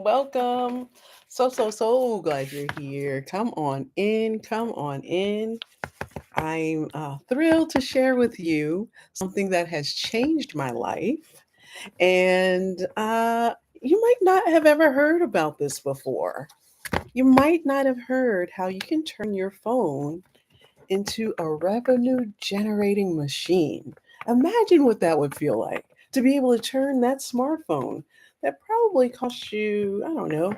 Welcome. So glad you're here. Come on in. Come on in. I'm thrilled to share with you something that has changed my life. And you might not have ever heard about this before. You might not have heard how you can turn your phone into a revenue generating machine. Imagine what that would feel like to be able to turn that smartphone that probably cost you, I don't know,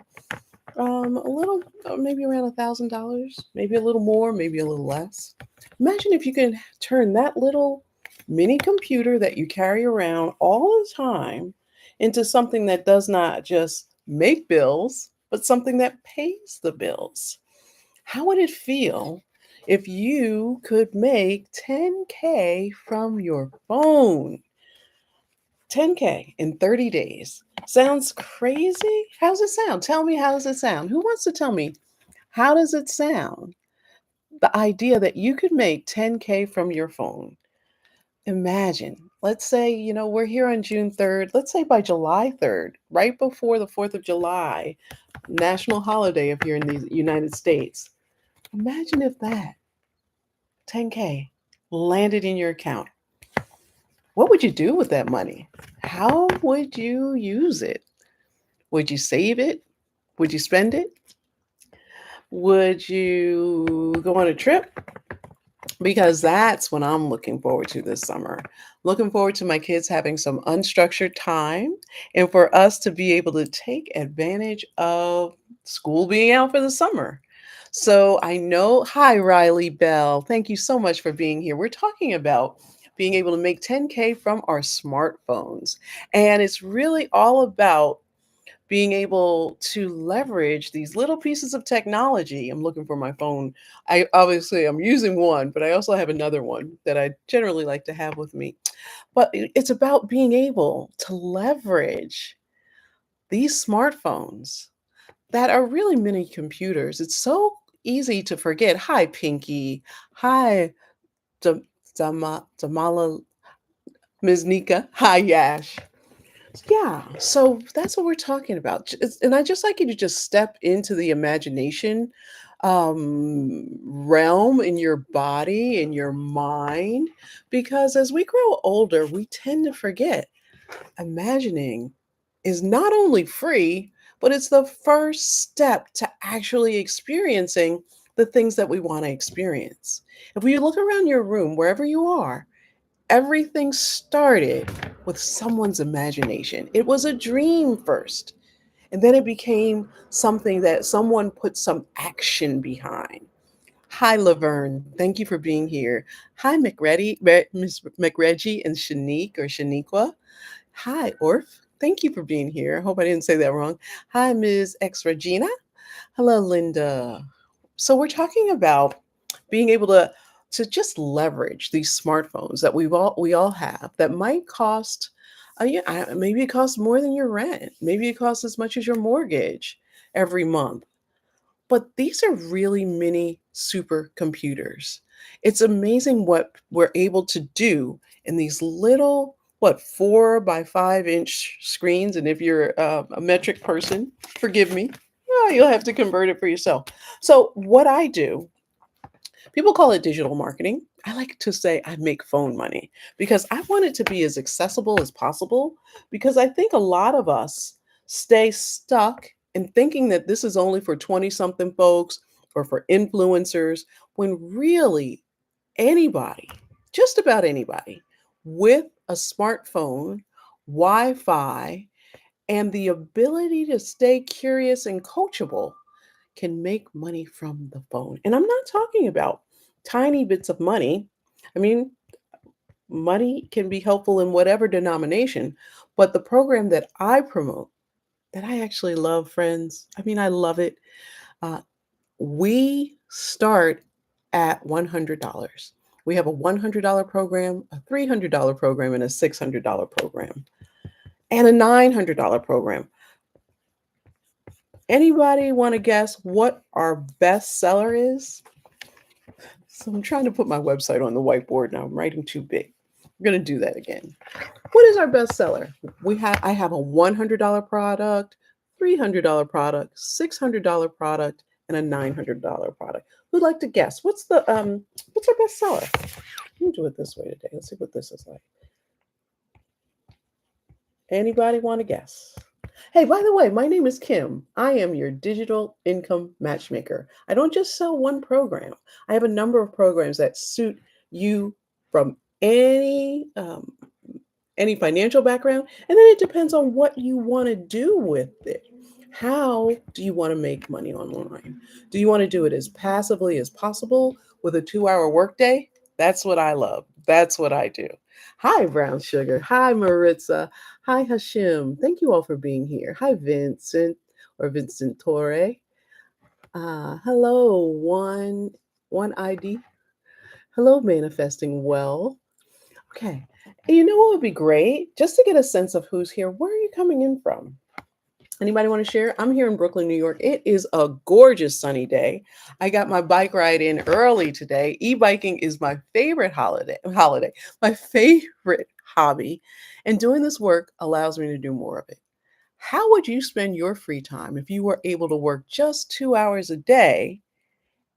a little, maybe around $1,000, maybe a little more, maybe a little less. Imagine if you can turn that little mini computer that you carry around all the time into something that does not just make bills, but something that pays the bills. How would it feel if you could make 10K from your phone? 10K in 30 days. Sounds crazy? How's it sound? Tell me, how does it sound? Who wants to tell me, how does it sound? The idea that you could make 10K from your phone. Imagine, let's say, we're here on June 3rd. Let's say by July 3rd, right before the 4th of July, national holiday if you're in the United States. Imagine if that 10K landed in your account. What would you do with that money? How would you use it? Would you save it? Would you spend it? Would you go on a trip? Because that's what I'm looking forward to this summer. Looking forward to my kids having some unstructured time and for us to be able to take advantage of school being out for the summer. So I know, hi, Riley Bell. Thank you so much for being here. We're talking about being able to make 10K from our smartphones. And it's really all about being able to leverage these little pieces of technology. I'm looking for my phone. I'm using one, but I also have another one that I generally like to have with me. But it's about being able to leverage these smartphones that are really mini computers. It's so easy to forget. Hi, Pinky. Hi, Damala, Ms. Nika. Hi, Yash. Yeah, so that's what we're talking about. And I just like you to just step into the imagination realm in your body, in your mind, because as we grow older, we tend to forget imagining is not only free, but it's the first step to actually experiencing the things that we want to experience. If you look around your room, wherever you are, everything started with someone's imagination. It was a dream first, and then it became something that someone put some action behind. Hi, Laverne. Thank you for being here. Hi, Miss McReggie and Shanique or Shaniqua. Hi, Orf. Thank you for being here. I hope I didn't say that wrong. Hi, Ms. X Regina. Hello, Linda. So we're talking about being able to just leverage these smartphones that we all have that might cost yeah, maybe it costs more than your rent. Maybe it costs as much as your mortgage every month. But these are really mini supercomputers. It's amazing what we're able to do in these little, what, 4 by 5 inch screens. And if you're a metric person, forgive me, you'll have to convert it for yourself. So, what I do, people call it digital marketing. I like to say I make phone money because I want it to be as accessible as possible. Because I think a lot of us stay stuck in thinking that this is only for 20 something folks or for influencers, when really anybody, just about anybody, with a smartphone, Wi Fi, and the ability to stay curious and coachable can make money from the phone. And I'm not talking about tiny bits of money. I mean, money can be helpful in whatever denomination, but the program that I promote, that I actually love, friends, I mean, I love it. Uh, we start at $100. We have a $100 program, a $300 program, and a $600 program, and a $900 program. Anybody want to guess what our best seller is? So I'm trying to put my website on the whiteboard now. I'm writing too big. We're going to do that again. What is our bestseller? I have a $100 product, $300 product, $600 product, and a $900 product. Who'd like to guess? What's our bestseller? Let me do it this way today. Let's see what this is like. Anybody want to guess? Hey, by the way, my name is Kim. I am your digital income matchmaker. I don't just sell one program. I have a number of programs that suit you from any financial background, and then it depends on what you want to do with it. How do you want to make money online? Do you want to do it as passively as possible with a 2-hour workday? That's what I love. That's what I do. Hi, Brown Sugar. Hi, Maritza. Hi, Hashim. Thank you all for being here. Hi, Vincent or Vincent Torre. Hello, one ID. Hello, Manifesting Well. Okay. And you know what would be great? Just to get a sense of who's here, where are you coming in from? Anybody want to share? I'm here in Brooklyn, New York. It is a gorgeous sunny day. I got my bike ride in early today. E-biking is my favorite holiday, my favorite hobby. And doing this work allows me to do more of it. How would you spend your free time if you were able to work just 2 hours a day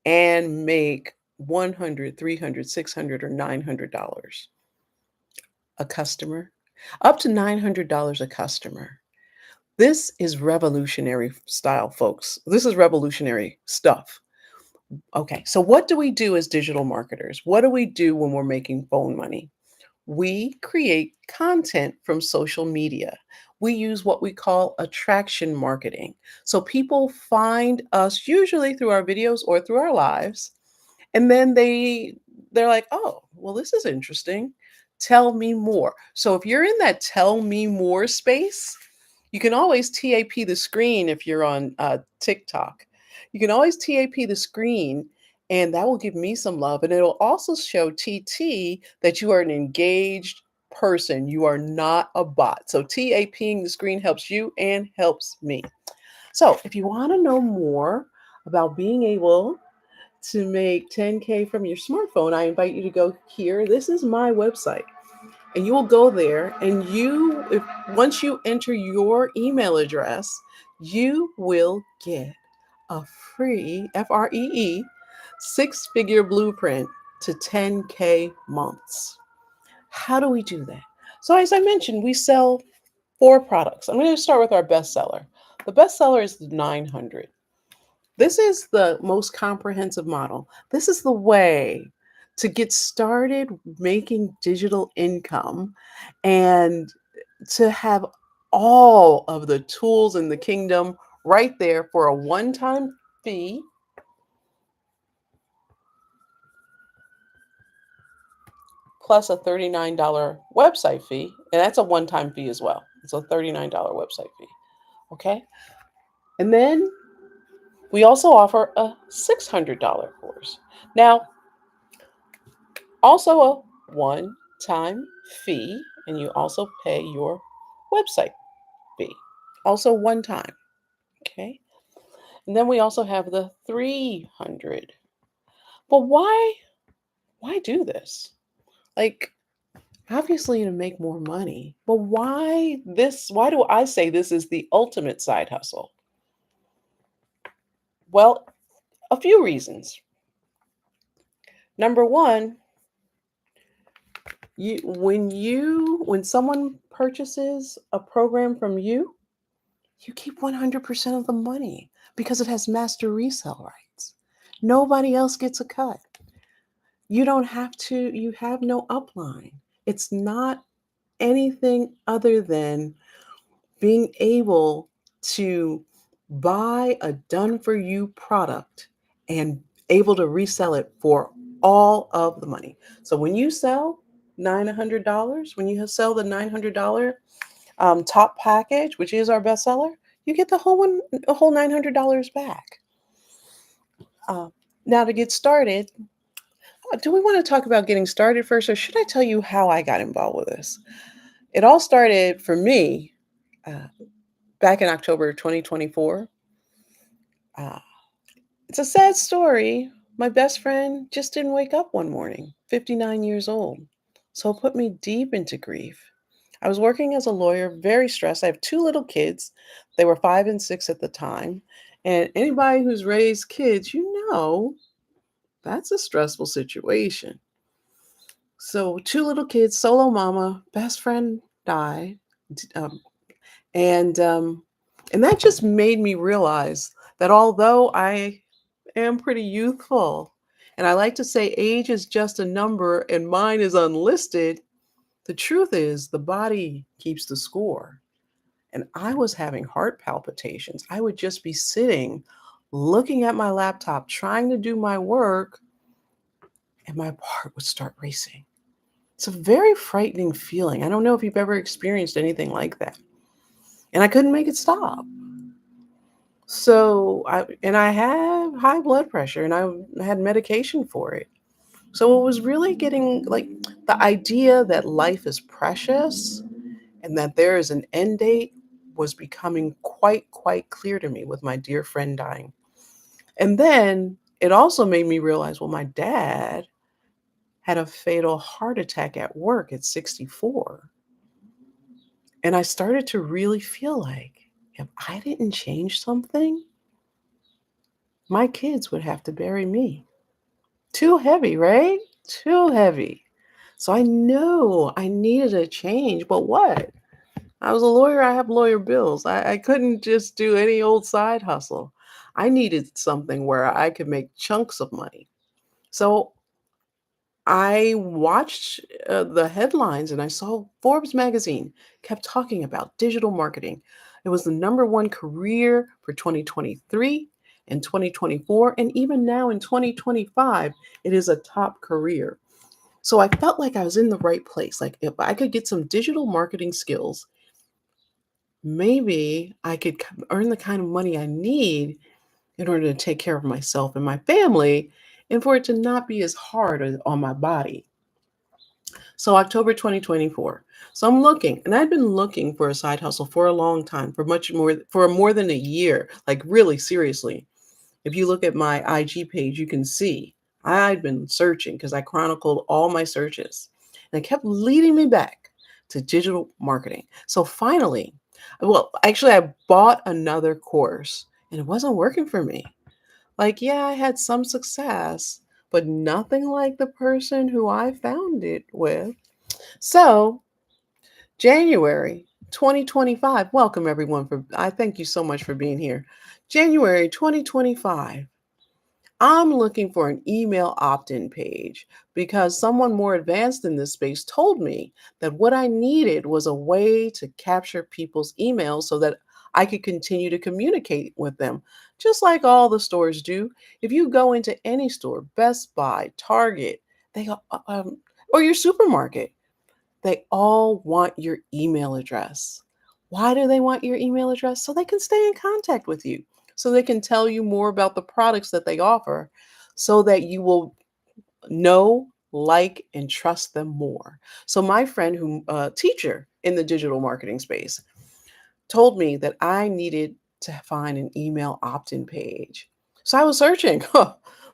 and make 100, 300, 600, or $900 a customer? Up to $900 a customer. This is revolutionary style, folks. This is revolutionary stuff. Okay, so what do we do as digital marketers? What do we do when we're making phone money? We create content from social media. We use what we call attraction marketing. So people find us usually through our videos or through our lives, and then they're like, "Oh, well, this is interesting. Tell me more." So if you're in that tell me more space, you can always TAP the screen if you're on TikTok. You can always TAP the screen, and that will give me some love. And it'll also show TT that you are an engaged person. You are not a bot. So TAPing the screen helps you and helps me. So if you want to know more about being able to make 10K from your smartphone, I invite you to go here. This is my website. And you will go there, and if once you enter your email address, you will get a free FREE 6-figure blueprint to 10K months. How do we do that? So as I mentioned, we sell 4 products. I'm going to start with our bestseller. The bestseller is the 900. This is the most comprehensive model. This is the way to get started making digital income and to have all of the tools in the kingdom right there for a one-time fee plus a $39 website fee. And that's a one-time fee as well. It's a $39 website fee. Okay. And then we also offer a $600 course. Now, also a one-time fee, and you also pay your website fee. Also one time. Okay. And then we also have the 300. But why do this? Like, obviously to make more money. But why this? Why do I say this is the ultimate side hustle? Well, a few reasons. Number one, when someone purchases a program from you, you keep 100% of the money because it has master resale rights. Nobody else gets a cut. You have no upline. It's not anything other than being able to buy a done for you product and able to resell it for all of the money. So when you sell $900, when you sell the $900 top package, which is our bestseller, you get a whole $900 back. Now to get started, do we want to talk about getting started first, or should I tell you how I got involved with this? It all started for me uh, back in October 2024. Uh, it's a sad story. My best friend just didn't wake up one morning, 59 years old. So it put me deep into grief. I was working as a lawyer, very stressed. I have two little kids. They were 5 and 6 at the time. And anybody who's raised kids, that's a stressful situation. So, two little kids, solo mama, best friend died. d- Um, and and that just made me realize that although I am pretty youthful, and I like to say age is just a number and mine is unlisted, the truth is the body keeps the score. And I was having heart palpitations. I would just be sitting, looking at my laptop, trying to do my work, and my heart would start racing. It's a very frightening feeling. I don't know if you've ever experienced anything like that. And I couldn't make it stop. I have high blood pressure and I had medication for it. So it was really getting like the idea that life is precious and that there is an end date was becoming quite clear to me with my dear friend dying. And then it also made me realize, well, my dad had a fatal heart attack at work at 64. And I started to really feel like if I didn't change something, my kids would have to bury me. Too heavy, right? Too heavy. So I know I needed a change, but what? I was a lawyer, I have lawyer bills. I couldn't just do any old side hustle. I needed something where I could make chunks of money. So I watched the headlines and I saw Forbes magazine kept talking about digital marketing. It was the number one career for 2023 and 2024. And even now in 2025, it is a top career. So I felt like I was in the right place. Like if I could get some digital marketing skills, maybe I could earn the kind of money I need in order to take care of myself and my family and for it to not be as hard on my body. So October 2024. So I'm looking, and I've been looking for a side hustle for a long time, for more than a year, like really seriously. If you look at my IG page, you can see I'd been searching because I chronicled all my searches. And it kept leading me back to digital marketing. So finally, well, actually I bought another course and it wasn't working for me. Like, yeah, I had some success, but nothing like the person who I found it with. So, January 2025. Welcome everyone for I thank you so much for being here. January 2025. I'm looking for an email opt-in page because someone more advanced in this space told me that what I needed was a way to capture people's emails so that I could continue to communicate with them, just like all the stores do. If you go into any store, Best Buy, Target, they or your supermarket, they all want your email address. Why do they want your email address? So they can stay in contact with you, so they can tell you more about the products that they offer, so that you will know, like, and trust them more. So my friend who teacher in the digital marketing space told me that I needed to find an email opt-in page. So I was searching.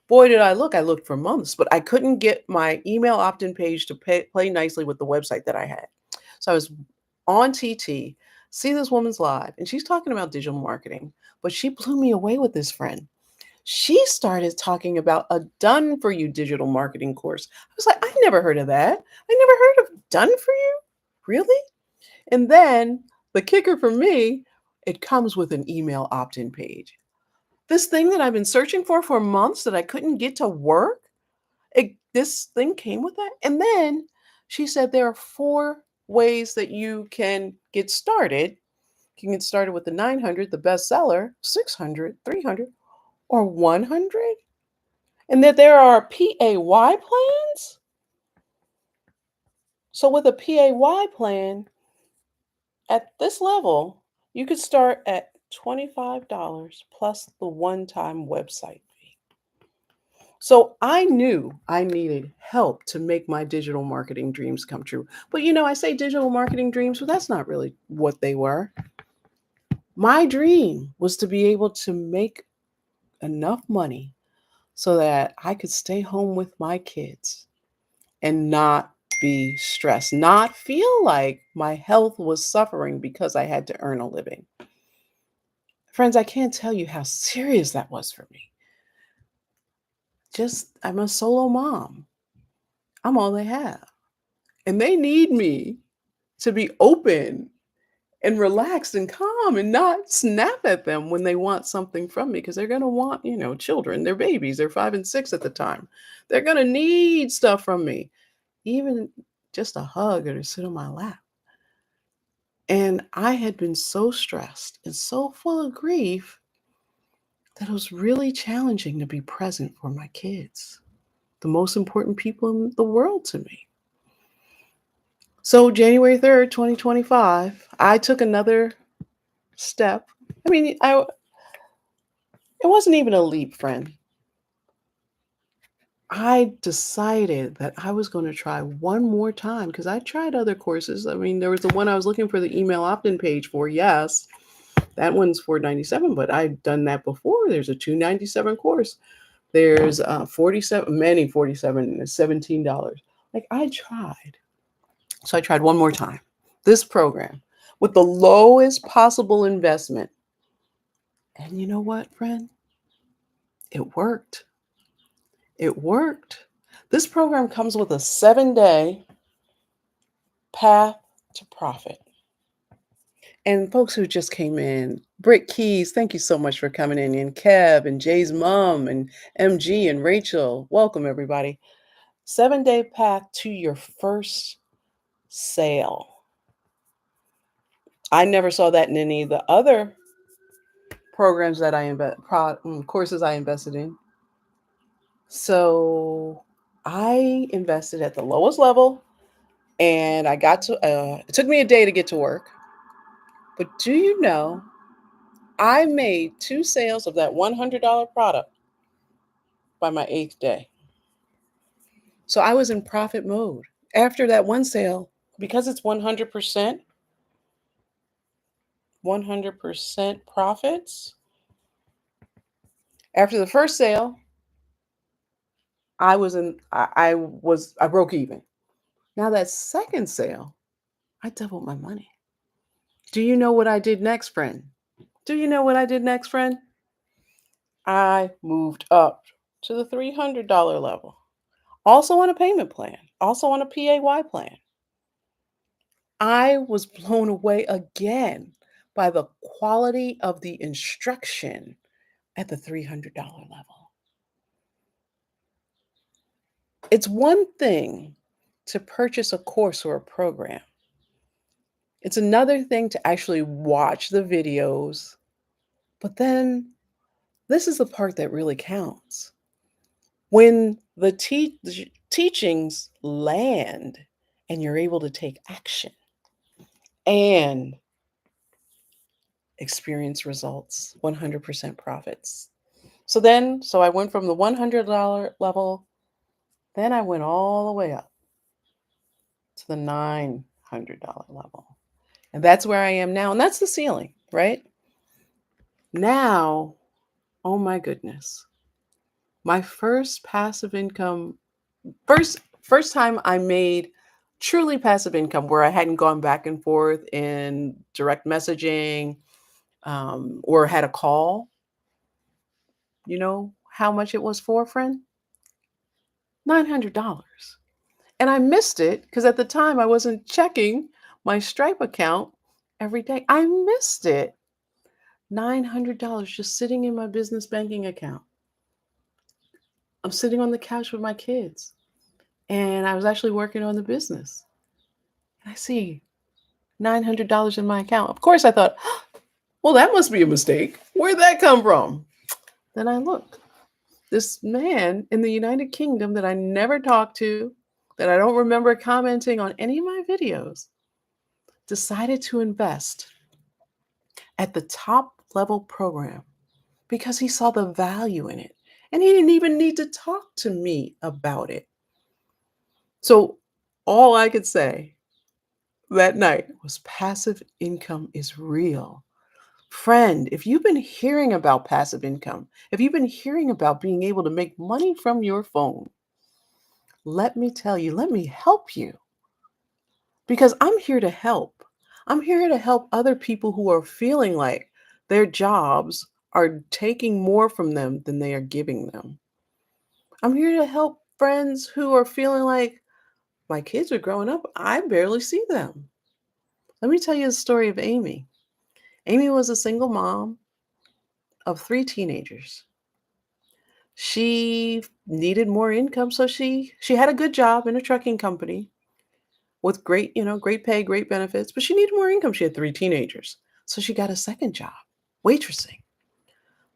Boy, did I look. I looked for months, but I couldn't get my email opt-in page to play nicely with the website that I had. So I was on TT, see this woman's live, and she's talking about digital marketing, but she blew me away with this friend. She started talking about a done for you digital marketing course. I was like, I never heard of that. I never heard of done for you. Really? And then the kicker for me, it comes with an email opt-in page. This thing that I've been searching for months that I couldn't get to work, this thing came with that. And then she said there are four ways that you can get started. You can get started with the 900, the bestseller, 600, 300, or 100. And that there are PAY plans. So with a PAY plan, at this level, you could start at $25 plus the one-time website fee. So I knew I needed help to make my digital marketing dreams come true. But I say digital marketing dreams, but that's not really what they were. My dream was to be able to make enough money so that I could stay home with my kids and not be stressed, not feel like my health was suffering because I had to earn a living. Friends, I can't tell you how serious that was for me. Just, I'm a solo mom. I'm all they have. And they need me to be open and relaxed and calm and not snap at them when they want something from me because they're going to want, children, they're babies, they're 5 and 6 at the time. They're going to need stuff from me, even just a hug or to sit on my lap. And I had been so stressed and so full of grief that it was really challenging to be present for my kids, the most important people in the world to me. So, January 3rd, 2025, I took another step. I mean, it wasn't even a leap, friend. I decided that I was going to try one more time because I tried other courses. I mean, there was the one I was looking for the email opt-in page for. Yes, that one's $497, but I'd done that before. There's a $297 course. There's 47, many 47, and $17. Like I tried. So I tried one more time. This program with the lowest possible investment. And you know what, friend? It worked. It worked. This program comes with a 7-day path to profit. And folks who just came in, Britt Keys, thank you so much for coming in. And Kev and Jay's mom and MG and Rachel, welcome everybody. 7-day path to your first sale. I never saw that in any of the other programs that courses I invested in. So I invested at the lowest level and I got to, it took me a day to get to work. But do you know, I made 2 sales of that $100 product by my 8th day. So I was in profit mode. After that one sale, because it's 100% profits. After the first sale, I broke even. Now that second sale, I doubled my money. Do you know what I did next, friend? Do you know what I did next, friend? I moved up to the $300 level. Also on a payment plan, also on a PAY plan. I was blown away again by the quality of the instruction at the $300 level. It's one thing to purchase a course or a program. It's another thing to actually watch the videos. But then this is the part that really counts. When the teachings land and you're able to take action and experience results, 100% profits. So I went from the $100 level, then I went all the way up to the $900 level. And that's where I am now. And that's the ceiling, right? Now, oh my goodness. My first passive income, first time I made truly passive income where I hadn't gone back and forth in direct messaging or had a call. You know how much it was for, friend? $900. And I missed it because at the time I wasn't checking my Stripe account every day. I missed it. $900 just sitting in my business banking account. I'm sitting on the couch with my kids. And I was actually working on the business. And I see $900 in my account. Of course, I thought, well, that must be a mistake. Where'd that come from? Then I looked. This man in the United Kingdom that I never talked to, that I don't remember commenting on any of my videos, decided to invest at the top level program because he saw the value in it. And he didn't even need to talk to me about it. So all I could say that night was passive income is real. Friend, if you've been hearing about passive income, if you've been hearing about being able to make money from your phone, let me tell you, let me help you. because I'm here to help. I'm here to help other people who are feeling like their jobs are taking more from them than they are giving them. I'm here to help friends who are feeling like my kids are growing up, I barely see them. Let me tell you the story of Amy. Amy was a single mom of 3 teenagers. She needed more income, so she had a good job in a trucking company with great, great pay, great benefits, but she needed more income. She had 3 teenagers. So she got a second job, waitressing.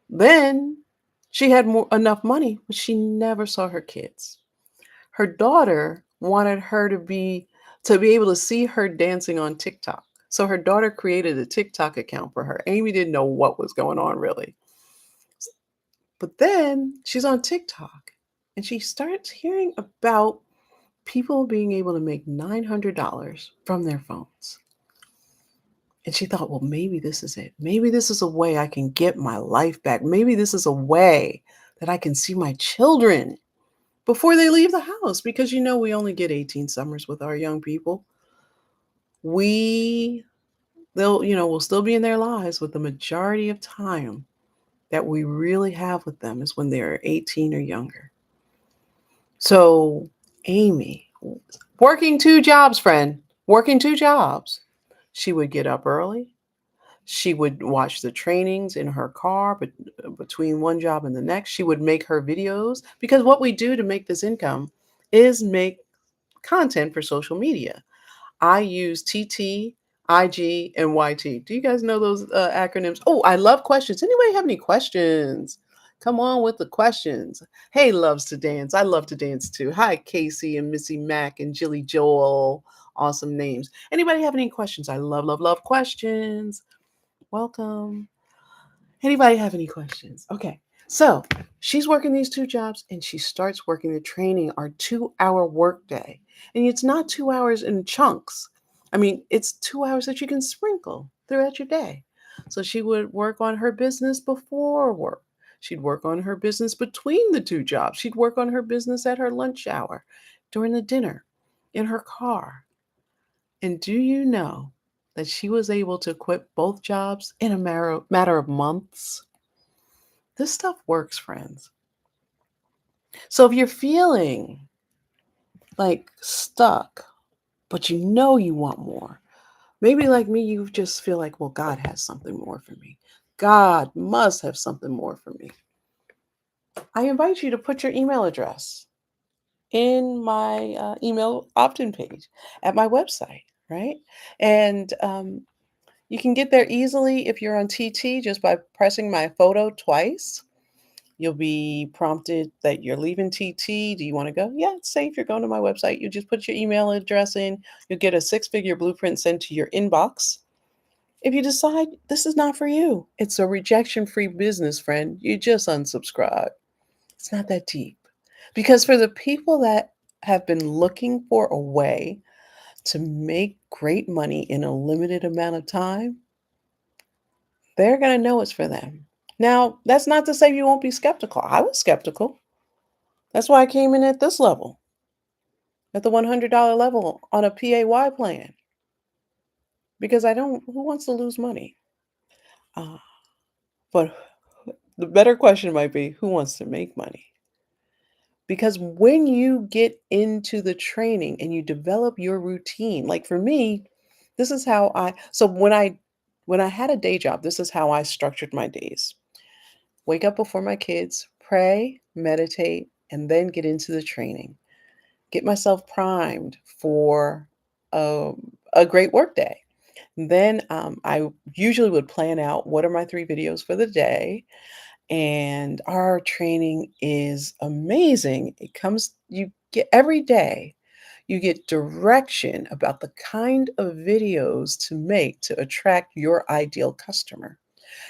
Then she had more enough money, but she never saw her kids. Her daughter wanted her to be able to see her dancing on TikTok. So her daughter created a TikTok account for her. Amy didn't know what was going on really. But then she's on TikTok and she starts hearing about people being able to make $900 from their phones. And she thought, well, maybe this is it. Maybe this is a way I can get my life back. Maybe this is a way that I can see my children before they leave the house because we only get 18 summers with our young people. We we'll still be in their lives, but the majority of time that we really have with them is when they're 18 or younger. So, Amy, working 2 jobs, friend, working 2 jobs. She would get up early. She would watch the trainings in her car, but between one job and the next, she would make her videos because what we do to make this income is make content for social media. I use TT, IG, and YT. Do you guys know those acronyms? Oh, I love questions. Anybody have any questions? Come on with the questions. Hey, loves to dance. I love to dance too. Hi, Casey and Missy Mack and Jilly Joel. Awesome names. Anybody have any questions? I love, love, love questions. Welcome. Anybody have any questions? Okay. So she's working these 2 jobs and she starts working the training, our 2-hour workday. And it's not 2 hours in chunks. I mean, it's 2 hours that you can sprinkle throughout your day. So she would work on her business before work. She'd work on her business between the 2 jobs. She'd work on her business at her lunch hour, during the dinner, in her car. And do you know that she was able to quit both jobs in a matter of months? This stuff works, friends. So if you're feeling like stuck, but you want more, maybe like me, you just feel like, well, God has something more for me. God must have something more for me. I invite you to put your email address in my email opt-in page at my website, right? And you can get there easily if you're on TT just by pressing my photo twice. You'll be prompted that you're leaving TT. Do you want to go? Yeah, it's safe. You're going to my website. You just put your email address in. You'll get a 6-figure blueprint sent to your inbox. If you decide this is not for you, it's a rejection free business, friend. You just unsubscribe. It's not that deep. Because for the people that have been looking for a way to make great money in a limited amount of time, they're going to know it's for them. Now, that's not to say you won't be skeptical. I was skeptical. That's why I came in at this level, at the $100 level on a PAY plan, because I don't, who wants to lose money? Uh, but the better question might be, who wants to make money? Because when you get into the training and you develop your routine, like for me, this is how so when I had a day job, this is how I structured my days. Wake up before my kids, pray, meditate, and then get into the training. Get myself primed for a great work day. Then I usually would plan out what are my 3 videos for the day. And our training is amazing. You get every day, you get direction about the kind of videos to make to attract your ideal customer.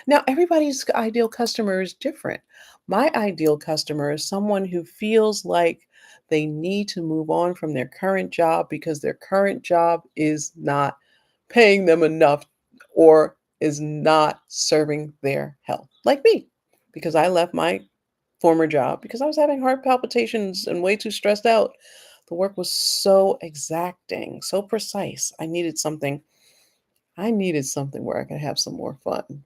Now, everybody's ideal customer is different. My ideal customer is someone who feels like they need to move on from their current job because their current job is not paying them enough or is not serving their health. Like me, because I left my former job because I was having heart palpitations and way too stressed out The work was so exacting, so precise. I needed something where I could have some more fun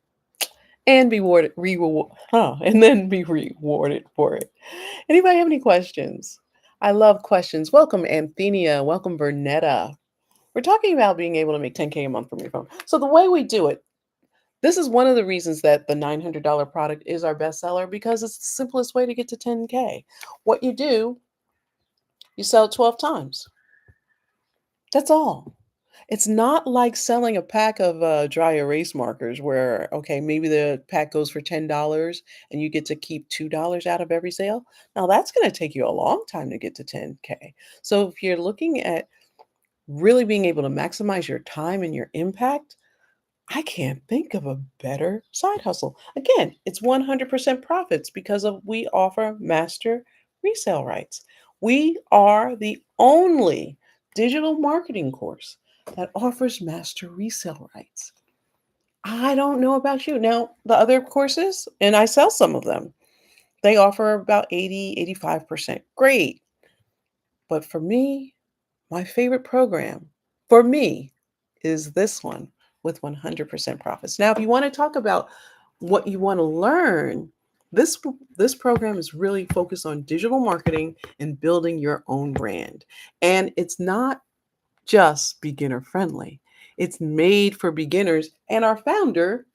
and be and then be rewarded for it. Anybody have any questions? I love questions. Welcome, Anthenia. Welcome, Bernetta. We're talking about being able to make 10K a month from your phone. So the way we do it, this is one of the reasons that the $900 product is our bestseller because it's the simplest way to get to 10K. What you do, you sell it 12 times. That's all. It's not like selling a pack of dry erase markers where, okay, maybe the pack goes for $10 and you get to keep $2 out of every sale. Now, that's going to take you a long time to get to 10K. So, if you're looking at really being able to maximize your time and your impact, I can't think of a better side hustle. Again, it's 100% profits because of we offer master resale rights. We are the only digital marketing course that offers master resale rights. I don't know about you. Now, the other courses, and I sell some of them, they offer about 80, 85%. Great. But for me, my favorite program for me is this one with 100% profits. Now, if you want to talk about what you want to learn, this program is really focused on digital marketing and building your own brand. And it's not just beginner friendly. It's made for beginners, and our founder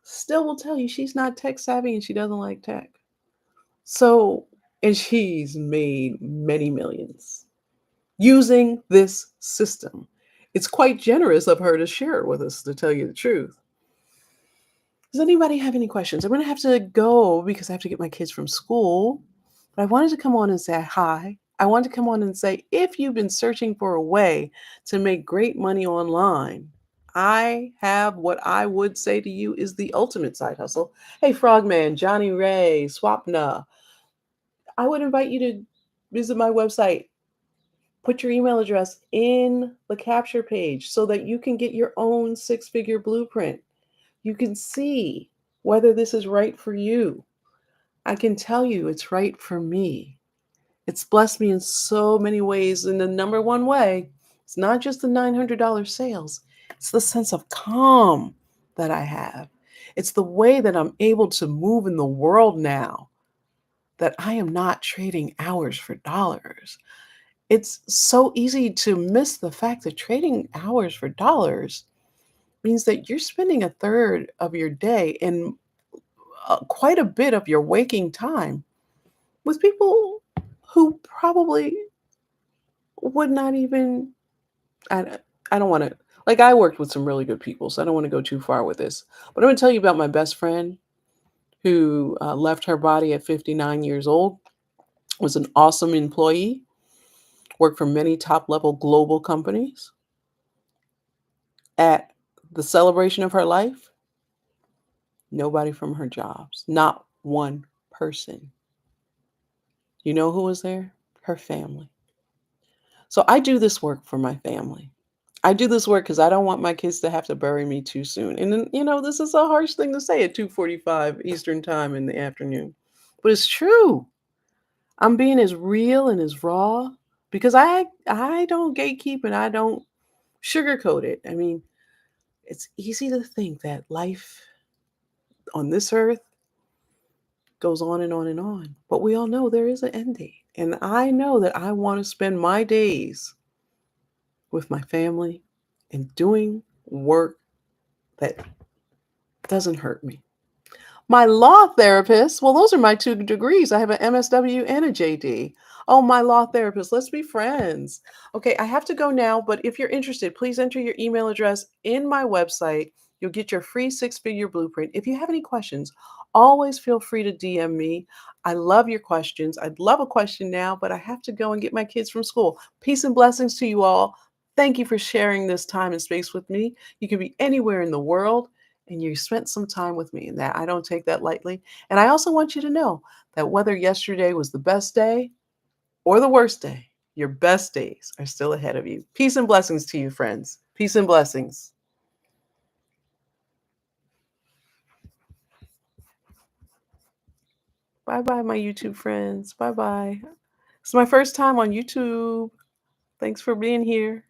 still will tell you she's not tech savvy and she doesn't like tech. So, and she's made many millions using this system. It's quite generous of her to share it with us, to tell you the truth. Does anybody have any questions? I'm going to have to go because I have to get my kids from school. But I wanted to come on and say hi. I wanted to come on and say if you've been searching for a way to make great money online, I have what I would say to you is the ultimate side hustle. Hey, Frogman, Johnny Ray, Swapna, I would invite you to visit my website. Put your email address in the capture page so that you can get your own six-figure blueprint. You can see whether this is right for you. I can tell you it's right for me. It's blessed me in so many ways. And the number one way, it's not just the $900 sales, it's the sense of calm that I have. It's the way that I'm able to move in the world now, that I am not trading hours for dollars. It's so easy to miss the fact that trading hours for dollars means that you're spending a third of your day and quite a bit of your waking time with people who probably would not even. I, I don't want to. Like, I worked with some really good people, so I don't want to go too far with this. But I'm going to tell you about my best friend who left her body at 59 years old, was an awesome employee, worked for many top level global companies. At the celebration of her life, nobody from her jobs, not one person. You know who was there? Her family. So I do this work for my family. I do this work because I don't want my kids to have to bury me too soon. And then, this is a harsh thing to say at 2:45 Eastern time in the afternoon. But it's true. I'm being as real and as raw because I don't gatekeep and I don't sugarcoat it. I mean, it's easy to think that life on this earth goes on and on and on. But we all know there is an end date. And I know that I want to spend my days with my family and doing work that doesn't hurt me. My law therapist, well, those are my two degrees. I have an MSW and a JD. Oh, my law therapist, let's be friends. Okay, I have to go now, but if you're interested, please enter your email address in my website. You'll get your free six-figure blueprint. If you have any questions, always feel free to DM me. I love your questions. I'd love a question now, but I have to go and get my kids from school. Peace and blessings to you all. Thank you for sharing this time and space with me. You can be anywhere in the world and you spent some time with me, and that I don't take that lightly. And I also want you to know that whether yesterday was the best day or the worst day, your best days are still ahead of you. Peace and blessings to you, friends. Peace and blessings. Bye bye, my YouTube friends. Bye bye. It's my first time on YouTube. Thanks for being here.